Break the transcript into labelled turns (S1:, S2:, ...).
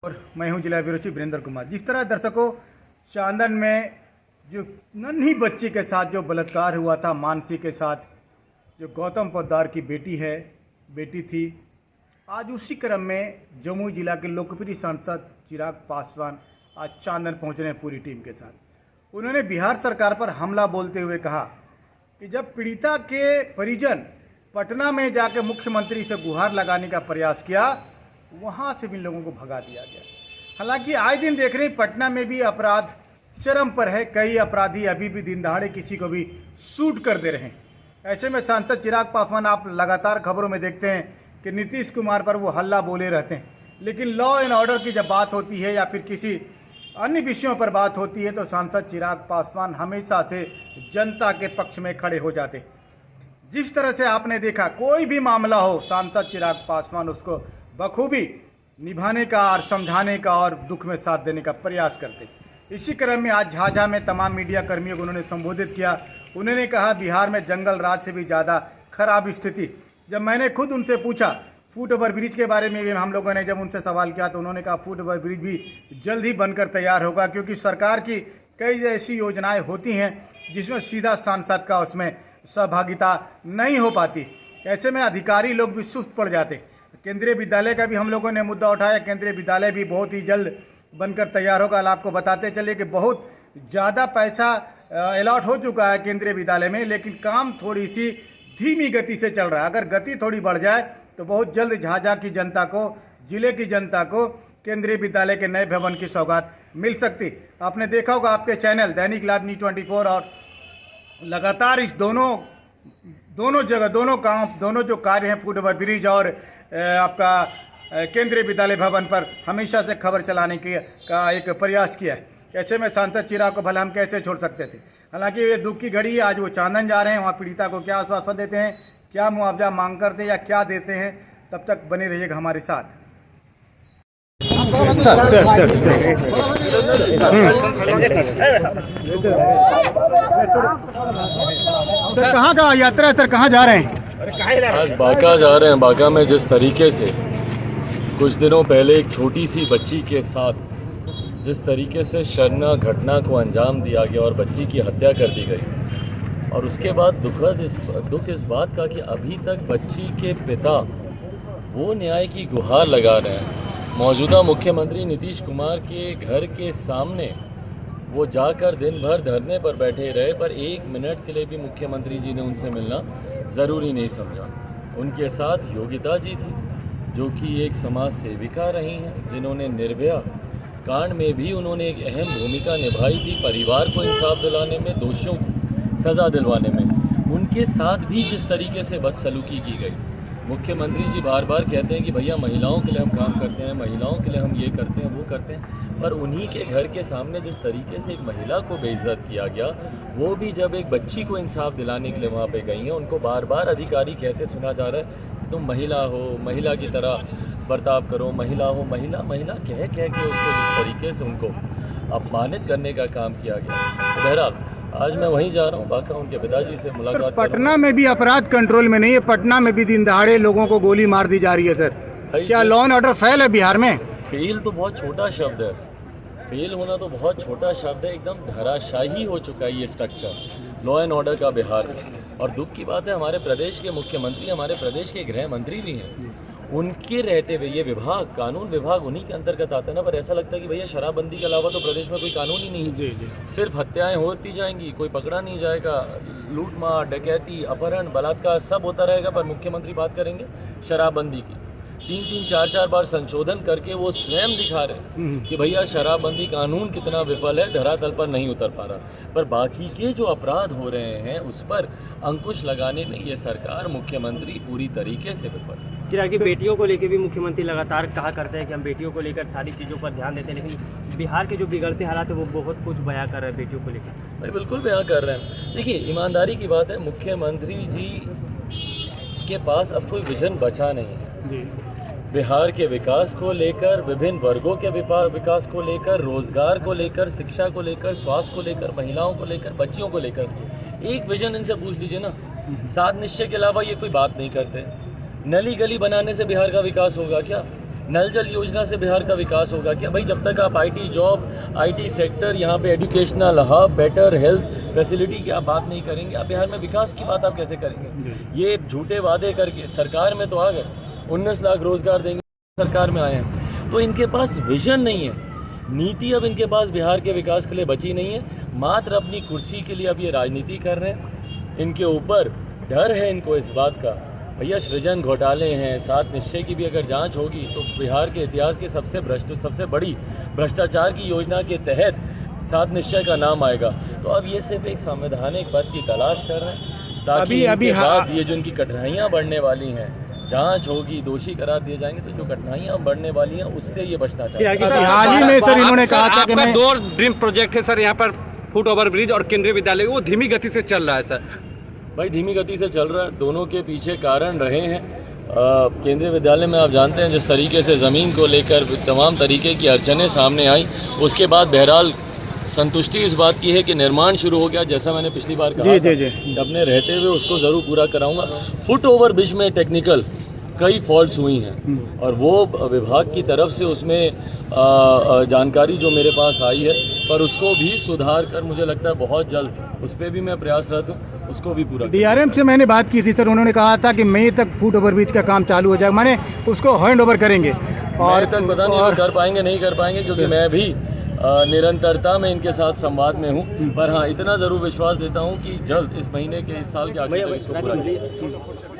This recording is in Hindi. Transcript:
S1: और मैं हूं जिला ब्यूरो चीफ वीरेंद्र कुमार। जिस तरह दर्शकों, चांदन में जो नन्ही बच्ची के साथ जो बलात्कार हुआ था, मानसी के साथ, जो गौतम पोद्दार की बेटी थी, आज उसी क्रम में जमुई जिला के लोकप्रिय सांसद चिराग पासवान आज चांदन पहुंच रहे हैं पूरी टीम के साथ। उन्होंने बिहार सरकार पर हमला बोलते हुए कहा कि जब पीड़िता के परिजन पटना में जाकर मुख्यमंत्री से गुहार लगाने का प्रयास किया, वहाँ से भी लोगों को भगा दिया गया। हालांकि आए दिन देख रहे हैं पटना में भी अपराध चरम पर है। कई अपराधी अभी भी दिन दहाड़े किसी को भी शूट कर दे रहे हैं। ऐसे में सांसद चिराग पासवान, आप लगातार खबरों में देखते हैं कि नीतीश कुमार पर वो हल्ला बोले रहते हैं, लेकिन लॉ एंड ऑर्डर की जब बात होती है या फिर किसी अन्य विषयों पर बात होती है तो सांसद चिराग पासवान हमेशा से जनता के पक्ष में खड़े हो जाते। जिस तरह से आपने देखा, कोई भी मामला हो, सांसद चिराग पासवान उसको बखूबी निभाने का और समझाने का और दुख में साथ देने का प्रयास करते। इसी क्रम में आज झाझा में तमाम मीडिया कर्मियों को उन्होंने संबोधित किया। उन्होंने कहा बिहार में जंगल राज से भी ज़्यादा खराब स्थिति। जब मैंने खुद उनसे पूछा फुट ओवर ब्रिज के बारे में भी, हम लोगों ने जब उनसे सवाल किया तो उन्होंने कहा फुट ओवर ब्रिज भी जल्द ही बनकर तैयार होगा, क्योंकि सरकार की कई ऐसी योजनाएं होती हैं जिसमें सीधा सांसद का उसमें सहभागिता नहीं हो पाती। ऐसे में अधिकारी लोग भी सुस्त पड़ जाते। केंद्रीय विद्यालय का भी हम लोगों ने मुद्दा उठाया। केंद्रीय विद्यालय भी बहुत ही जल्द बनकर तैयार होगा। आपको बताते चले कि बहुत ज़्यादा पैसा अलॉट हो चुका है केंद्रीय विद्यालय में, लेकिन काम थोड़ी सी धीमी गति से चल रहा है। अगर गति थोड़ी बढ़ जाए तो बहुत जल्द झाझा की जनता को, जिले की जनता को केंद्रीय विद्यालय के नए भवन की सौगात मिल सकती। आपने देखा होगा आपके चैनल दैनिक लाइव न्यूज़ 24 और लगातार इस दोनों जगह, दोनों जो कार्य हैं, फुट ओवर ब्रिज और आपका केंद्रीय विद्यालय भवन पर हमेशा से खबर चलाने का एक प्रयास किया है। ऐसे में सांसद चिराग को भला हम कैसे छोड़ सकते थे। हालांकि ये दुख की घड़ी है। आज वो चांदन जा रहे हैं, वहाँ पीड़िता को क्या आश्वासन देते हैं, क्या मुआवजा मांग करते हैं या क्या देते हैं, तब तक बने रहिएगा हमारे साथ। सर कहाँ का यात्रा, सर कहाँ जा रहे हैं?
S2: आज बांका जा रहे हैं। बांका में जिस तरीके से कुछ दिनों पहले एक छोटी सी बच्ची के साथ जिस तरीके से शर्मनाक घटना को अंजाम दिया गया और बच्ची की हत्या कर दी गई, और उसके बाद दुख इस बात का कि अभी तक बच्ची के पिता वो न्याय की गुहार लगा रहे हैं। मौजूदा मुख्यमंत्री नीतीश कुमार के घर के सामने वो जाकर दिन भर धरने पर बैठे रहे, पर एक मिनट के लिए भी मुख्यमंत्री जी ने उनसे मिलना ज़रूरी नहीं समझा। उनके साथ योगिता जी थी, जो कि एक समाज सेविका रही हैं, जिन्होंने निर्भया कांड में भी उन्होंने एक अहम भूमिका निभाई थी, परिवार को इंसाफ दिलाने में, दोषियों को सज़ा दिलवाने में। उनके साथ भी जिस तरीके से बदसलूकी की गई। मुख्यमंत्री जी बार बार कहते हैं कि भैया महिलाओं के लिए हम काम करते हैं, महिलाओं के लिए हम ये करते हैं, वो करते हैं, पर उन्हीं के घर के सामने जिस तरीके से एक महिला को बेइज्जत किया गया, वो भी जब एक बच्ची को इंसाफ दिलाने के लिए वहाँ पे गई हैं, उनको बार बार अधिकारी कहते सुना जा रहा है तुम महिला हो, महिला की तरह बर्ताव करो, महिला हो, महिला महिला कह के उसको जिस तरीके से उनको अपमानित करने का काम किया गया। तो बहरहाल आज मैं वहीं जा रहा हूँ, बाका उनके पिताजी से मुलाकात।
S1: पटना में भी अपराध कंट्रोल में नहीं है। पटना में भी दिन दहाड़े लोगों को गोली मार दी जा रही है। सर क्या लॉ एंड ऑर्डर फेल है बिहार में?
S2: फेल तो बहुत छोटा शब्द है, फेल होना तो बहुत छोटा शब्द है। एकदम धराशायी हो चुका है ये स्ट्रक्चर लॉ एंड ऑर्डर का बिहार में। और दुख की बात है, हमारे प्रदेश के मुख्यमंत्री, हमारे प्रदेश के गृह मंत्री भी हैं, उनके रहते हुए ये विभाग, कानून विभाग उन्हीं के अंतर्गत आता है ना। पर ऐसा लगता है कि भैया शराबबंदी के अलावा तो प्रदेश में कोई कानून ही नहीं है। सिर्फ हत्याएं होती जाएंगी, कोई पकड़ा नहीं जाएगा, लूटमार, डकैती, अपहरण, बलात्कार सब होता रहेगा, पर मुख्यमंत्री बात करेंगे शराबबंदी की। 3-3, 4-4 बार संशोधन करके वो स्वयं दिखा रहे हैं कि भैया शराबबंदी कानून कितना विफल है, धरातल पर नहीं उतर पा रहा। पर बाकी के जो अपराध हो रहे हैं उस पर अंकुश लगाने में ये सरकार, मुख्यमंत्री पूरी तरीके से विफल है।
S3: चिराग जी, बेटियों को लेकर भी मुख्यमंत्री लगातार कहा करते हैं कि हम बेटियों को लेकर सारी चीज़ों पर ध्यान देते हैं, लेकिन बिहार के जो बिगड़ते हालात है वो बहुत कुछ बयां कर रहे हैं बेटियों को लेकर।
S2: भाई बिल्कुल बयां कर रहे हैं। देखिए, ईमानदारी की बात है, मुख्यमंत्री जी के पास अब कोई विजन बचा नहीं है। बिहार के विकास को लेकर, विभिन्न वर्गों के विकास को लेकर, रोजगार को लेकर, शिक्षा को लेकर, स्वास्थ्य को लेकर, महिलाओं को लेकर, बच्चियों को लेकर एक विजन इनसे पूछ लीजिए ना। 7 निश्चय के अलावा ये कोई बात नहीं करते। नली गली बनाने से बिहार का विकास होगा क्या? नल जल योजना से बिहार का विकास होगा क्या? भाई जब तक आप आईटी जॉब, आईटी सेक्टर, यहाँ पे educational hub, better health facility की आप बात नहीं करेंगे, आप बिहार में विकास की बात आप कैसे करेंगे? ये झूठे वादे करके सरकार में तो आ गए, 19 लाख रोजगार देंगे, सरकार में आए हैं, तो इनके पास विजन नहीं है, नीति अब इनके पास बिहार के विकास के लिए बची नहीं है, मात्र अपनी कुर्सी के लिए अब ये राजनीति कर रहे हैं। इनके ऊपर डर है इनको इस बात का, भैया सृजन घोटाले हैं, 7 निश्चय की भी अगर जांच होगी तो बिहार के इतिहास के सबसे बड़ी भ्रष्टाचार की योजना के तहत 7 निश्चय का नाम आएगा। तो अब ये सिर्फ एक संवैधानिक पद की तलाश कर रहे हैं ताकि इनके बाद ये जो इनकी कठिनाइयाँ बढ़ने वाली हैं, जांच होगी, दोषी करार दिए जाएंगे, तो जो कठिनाइयाँ बढ़ने वाली हैं उससे ये बचना चाहते हैं।
S1: हाल ही में सर इन्होंने कहा था कि मैं
S4: 2 ड्रीम प्रोजेक्ट है सर, यहाँ पर फुट ओवर ब्रिज और केंद्रीय विद्यालय, वो धीमी गति से चल रहा है सर।
S2: भाई धीमी गति से चल रहा है, दोनों के पीछे कारण रहे हैं। केंद्रीय विद्यालय में आप जानते हैं जिस तरीके से ज़मीन को लेकर तमाम तरीके की अड़चनें सामने आई, उसके बाद बहरहाल संतुष्टि इस बात की है कि निर्माण शुरू हो गया, जैसा मैंने पिछली बार कहा था कि अपने रहते हुए उसको ज़रूर पूरा कराऊंगा। फुट ओवर ब्रिज में टेक्निकल कई फॉल्ट्स हुई हैं और वो विभाग की तरफ से उसमें जानकारी जो मेरे पास आई है, पर उसको भी सुधार कर मुझे लगता है बहुत जल्द उस पर भी मैं प्रयासरत हूँ, उसको भी पूरा।
S1: डीआरएम से मैंने बात की थी सर, उन्होंने कहा था कि मई तक फुट ओवर ब्रिज का काम चालू हो जाएगा, माने उसको हैंड ओवर करेंगे।
S2: और तक पता नहीं कर पाएंगे नहीं कर पाएंगे, क्योंकि मैं भी निरंतरता में इनके साथ संवाद में हूँ, पर हाँ इतना ज़रूर विश्वास देता हूँ कि जल्द इस महीने के, इस साल के आखिर तक इसको पूरा किया जाएगा।